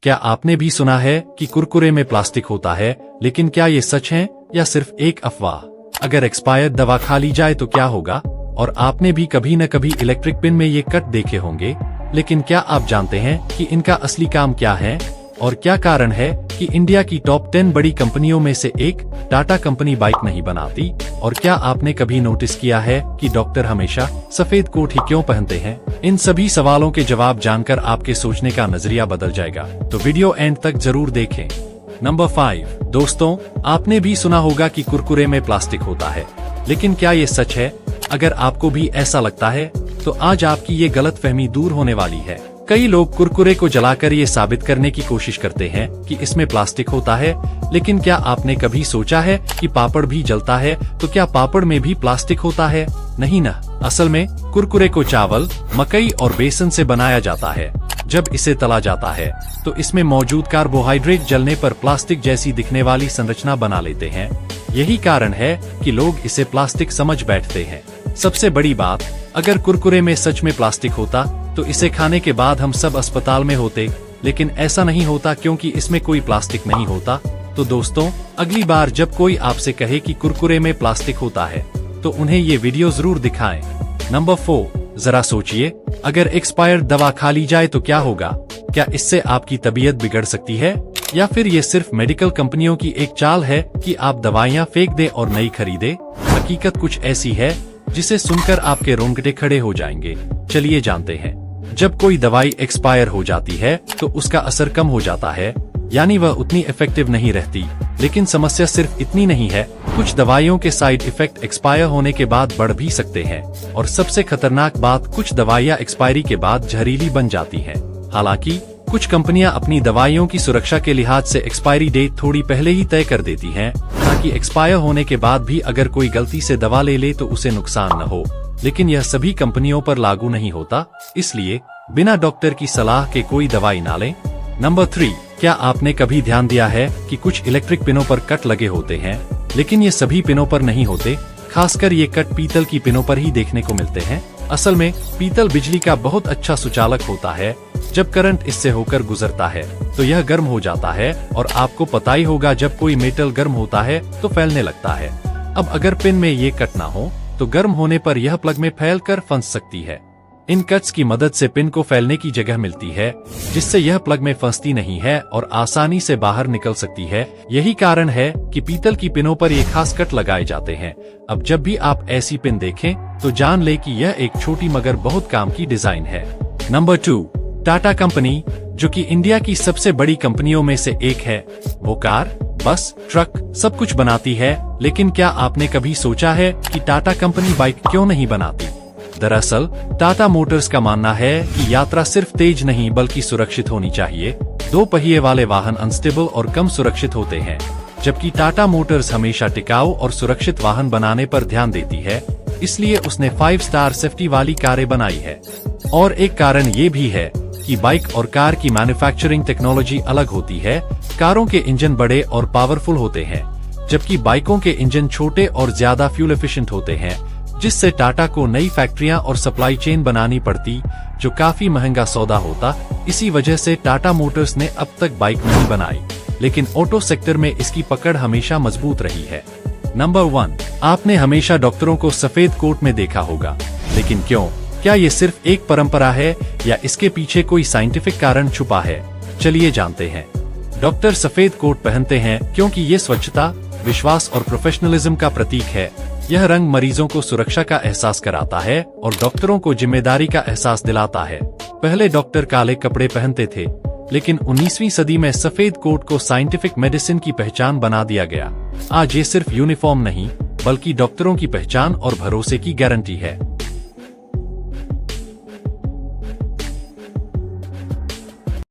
क्या आपने भी सुना है कि कुरकुरे में प्लास्टिक होता है, लेकिन क्या ये सच है या सिर्फ एक अफवाह? अगर एक्सपायर्ड दवा खा ली जाए तो क्या होगा? और आपने भी कभी न कभी इलेक्ट्रिक पिन में ये कट देखे होंगे, लेकिन क्या आप जानते हैं कि इनका असली काम क्या है? और क्या कारण है कि इंडिया की टॉप 10 बड़ी कंपनियों में से एक टाटा कंपनी बाइक नहीं बनाती? और क्या आपने कभी नोटिस किया है कि डॉक्टर हमेशा सफेद कोट ही क्यों पहनते हैं? इन सभी सवालों के जवाब जानकर आपके सोचने का नजरिया बदल जाएगा, तो वीडियो एंड तक जरूर देखें। नंबर 5, दोस्तों, आपने भी सुना होगा कि कुरकुरे में प्लास्टिक होता है, लेकिन क्या ये सच है? अगर आपको भी ऐसा लगता है तो आज आपकी ये गलतफहमी दूर होने वाली है। कई लोग कुरकुरे को जलाकर ये साबित करने की कोशिश करते हैं कि इसमें प्लास्टिक होता है, लेकिन क्या आपने कभी सोचा है कि पापड़ भी जलता है तो क्या पापड़ में भी प्लास्टिक होता है? नहीं ना। असल में कुरकुरे को चावल, मकई और बेसन से बनाया जाता है। जब इसे तला जाता है तो इसमें मौजूद कार्बोहाइड्रेट जलने पर प्लास्टिक जैसी दिखने वाली संरचना बना लेते हैं। यही कारण है कि लोग इसे प्लास्टिक समझ बैठते हैं। सबसे बड़ी बात, अगर कुरकुरे में सच में प्लास्टिक होता तो इसे खाने के बाद हम सब अस्पताल में होते, लेकिन ऐसा नहीं होता क्योंकि इसमें कोई प्लास्टिक नहीं होता। तो दोस्तों, अगली बार जब कोई आपसे कहे कि कुरकुरे में प्लास्टिक होता है तो उन्हें ये वीडियो जरूर दिखाएं। नंबर 4, जरा सोचिए, अगर एक्सपायर्ड दवा खा ली जाए तो क्या होगा? क्या इससे आपकी तबीयत बिगड़ सकती है, या फिर ये सिर्फ मेडिकल कंपनियों की एक चाल है कि आप दवाइयाँ फेंक दें और नई खरीदे? हकीकत कुछ ऐसी है जिसे सुनकर आपके रोंगटे खड़े हो जाएंगे। चलिए जानते हैं। जब कोई दवाई एक्सपायर हो जाती है तो उसका असर कम हो जाता है, यानी वह उतनी इफेक्टिव नहीं रहती। लेकिन समस्या सिर्फ इतनी नहीं है, कुछ दवाइयों के साइड इफेक्ट एक्सपायर होने के बाद बढ़ भी सकते हैं। और सबसे खतरनाक बात, कुछ दवाइयाँ एक्सपायरी के बाद जहरीली बन जाती हैं। हालांकि कुछ कंपनियां अपनी दवाइयों की सुरक्षा के लिहाज से एक्सपायरी डेट थोड़ी पहले ही तय कर देती हैं, ताकि एक्सपायर होने के बाद भी अगर कोई गलती से दवा ले ले तो उसे नुकसान न हो। लेकिन यह सभी कंपनियों पर लागू नहीं होता, इसलिए बिना डॉक्टर की सलाह के कोई दवाई ना लें। नंबर 3, क्या आपने कभी ध्यान दिया है कि कुछ इलेक्ट्रिक पिनों पर कट लगे होते हैं, लेकिन ये सभी पिनों पर नहीं होते। खासकर ये कट पीतल की पिनों पर ही देखने को मिलते हैं। असल में पीतल बिजली का बहुत अच्छा सुचालक होता है। जब करंट इससे होकर गुजरता है तो यह गर्म हो जाता है, और आपको पता ही होगा जब कोई मेटल गर्म होता है तो फैलने लगता है। अब अगर पिन में ये कट ना हो तो गर्म होने पर यह प्लग में फैलकर फंस सकती है। इन कट्स की मदद से पिन को फैलने की जगह मिलती है, जिससे यह प्लग में फंसती नहीं है और आसानी से बाहर निकल सकती है। यही कारण है कि पीतल की पिनों पर ये खास कट लगाए जाते हैं। अब जब भी आप ऐसी पिन देखें तो जान ले कि यह एक छोटी मगर बहुत काम की डिजाइन है। नंबर 2, टाटा कंपनी, जो कि इंडिया की सबसे बड़ी कंपनियों में से एक है, वो कार, बस, ट्रक सब कुछ बनाती है। लेकिन क्या आपने कभी सोचा है कि टाटा कंपनी बाइक क्यों नहीं बनाती? दरअसल टाटा मोटर्स का मानना है कि यात्रा सिर्फ तेज नहीं बल्कि सुरक्षित होनी चाहिए। 2 पहिए वाले वाहन अनस्टेबल और कम सुरक्षित होते हैं, जबकि टाटा मोटर्स हमेशा टिकाऊ और सुरक्षित वाहन बनाने पर ध्यान देती है। इसलिए उसने 5 स्टार सेफ्टी वाली कारें बनाई है। और एक कारण ये भी है कि बाइक और कार की मैन्युफैक्चरिंग टेक्नोलॉजी अलग होती है। कारों के इंजन बड़े और पावरफुल होते हैं, जबकि बाइकों के इंजन छोटे और ज्यादा फ्यूल एफिशिएंट होते हैं, जिससे टाटा को नई फैक्ट्रियां और सप्लाई चेन बनानी पड़ती, जो काफी महंगा सौदा होता। इसी वजह से टाटा मोटर्स ने अब तक बाइक नहीं बनाई, लेकिन ऑटो सेक्टर में इसकी पकड़ हमेशा मजबूत रही है। नंबर 1, आपने हमेशा डॉक्टरों को सफेद कोट में देखा होगा, लेकिन क्यों? क्या ये सिर्फ एक परंपरा है या इसके पीछे कोई साइंटिफिक कारण छुपा है? चलिए जानते हैं। डॉक्टर सफेद कोट पहनते हैं क्योंकि ये स्वच्छता, विश्वास और प्रोफेशनलिज्म का प्रतीक है। यह रंग मरीजों को सुरक्षा का एहसास कराता है और डॉक्टरों को जिम्मेदारी का एहसास दिलाता है। पहले डॉक्टर काले कपड़े पहनते थे, लेकिन 19वीं सदी में सफेद कोट को साइंटिफिक मेडिसिन की पहचान बना दिया गया। आज ये सिर्फ यूनिफॉर्म नहीं बल्कि डॉक्टरों की पहचान और भरोसे की गारंटी है।